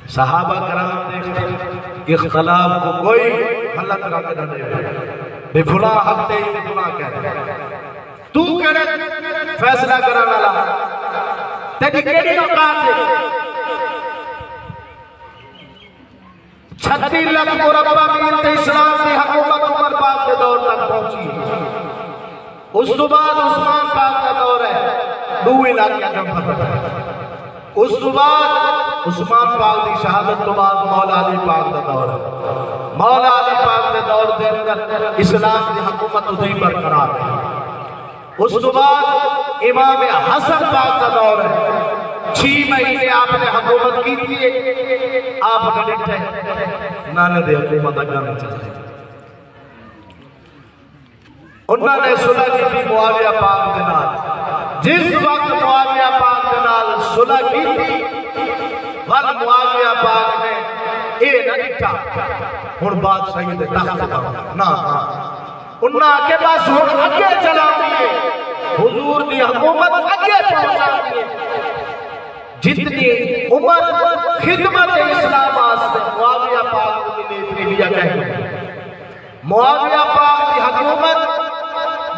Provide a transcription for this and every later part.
صحابہ کرام دیکھتے اختلاف کو کوئی غلط رنگ نہ دے بے فلاں حق دے بے فلاں کہہ دے تو کہنے فیصلہ کرانا لا تیری کیڑی نوکات ہے 36 لاکھ مربع میل تے اسلام کی حکومت عمر پاک کے دور تک پہنچی اس تو بعد عثمان پاک کا دور ہے 2 علاقے کا فتح ہے اس تو بعد عثمان پاک کی شہادت تو بعد مولا علی پاک کا دور ہے مولا علی پاک کے دور دے اندر اسلام کی حکومت ادھر برقرار ہے اس تو بعد امام حسن پاک کا دور ہے 6 مہینے آپ نے حکومت کی تھی آپ نے لکھے نانے دے حکومت اگانے چاہتے انہوں نے صلح کی تھی معاویہ پاک کے نال جس وقت معاویہ پاک کے نال صلح کی تھی بل معاویہ پاک نے اے نہ لکھا ہن بادشاہی دے تخت دا نا انہاں کے پاس ہن اگے چلا دیے حضور دی حکومت اگے پہنچا دیے جتنی عمر خدمت اسلام واسطے معاویہ پاک کو ملے لیا گیا معاویہ پاک کی حکومت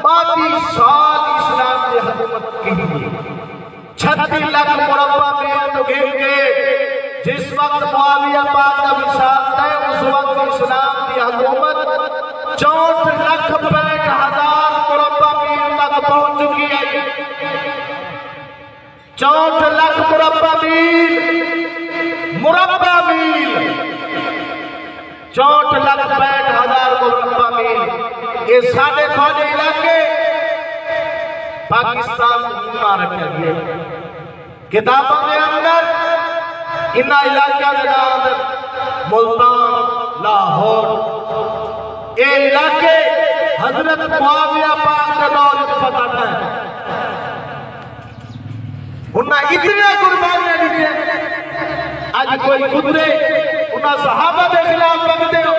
32 سال اسلام کی حکومت کی ہوئی 36 لاکھ مربع میل تو گھر کے جس وقت معاویہ پاک کا وصال تھا اس وقت اسلام کی حکومت 64 لاکھ 65 ہزار مربع میل تک پہنچ چکی ہے 64 لاکھ مربع میل 64 لاکھ 65 ہزار مربع میل یہ ساڑھے کھونے علاقے پاکستان میں رکھا گیا کتابوں کے اندر ان علاقہ کے نام ملتان لاہور یہ علاقے حضرت معاویہ پاک کے دور میں فتح ہے انہاں اتنے قربانیاں دیتے آج کوئی قدرے انہاں صحابہ دے خلاف بگتے ہو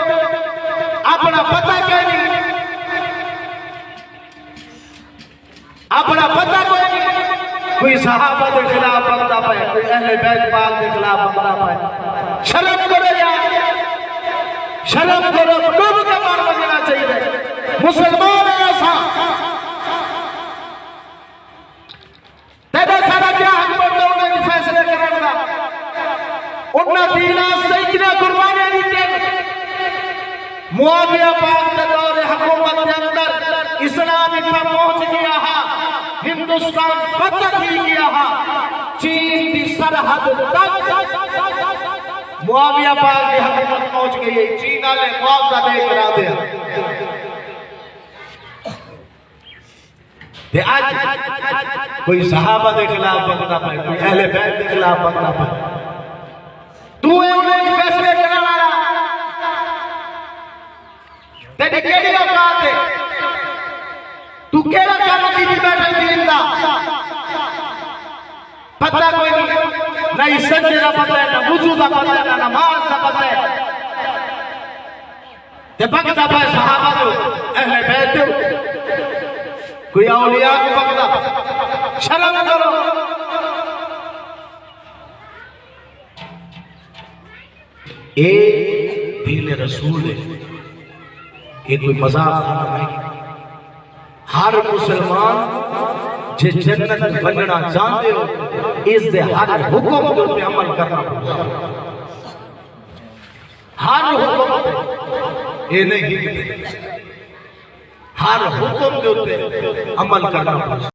اپنا پتہ کہیں نہیں اپنا پتہ کوئی نہیں کوئی صحابہ دے خلاف بگتا پائے کوئی اہل بیت پاک دے خلاف بگتا پائے شرم کرو یا شرم کرو ڈوب کے مار بگنا چاہیے مسلمان ایسا تیرے سارا کیا حق بڑھتا انہیں بھی فیصلے کرنے گا انہیں دینا سے اتنے قربانے دیتے معاویہ پاک کے دور حکومت کے اندر اسلام اتنا پہنچ گیا ہندوستان فتح کی گیا چین کی سرحد تک معاویہ پاک کی حکومت پہنچ گئی چین والے معاوضہ دے کرا دیا آج کوئی صحابہ دے خلاف بگنا پائے کوئی اہل بیت دے خلاف بگنا پائے تو انہیں فیصلے کرنا رہا تیری کیڑی اوقات ہے تو کیڑا کام کی بیٹھے دین دا پتہ کوئی نہیں سجدے دا پتہ ہے نہ وضو دا پتہ ہے نہ نماز دا پتہ ہے تے بگنا پائے صحابہ دے اہل بیت دے کوئی اولیاء کو پکڑا شرم کرو اے دین رسول ہے یہ کوئی مذاق نہیں ہر مسلمان جس جنت بننا چاہتے ہو اس دے ہر حکم پہ عمل کرنا ہر حکم پہ یہ نہیں ہر حکم کے اوپر عمل کرنا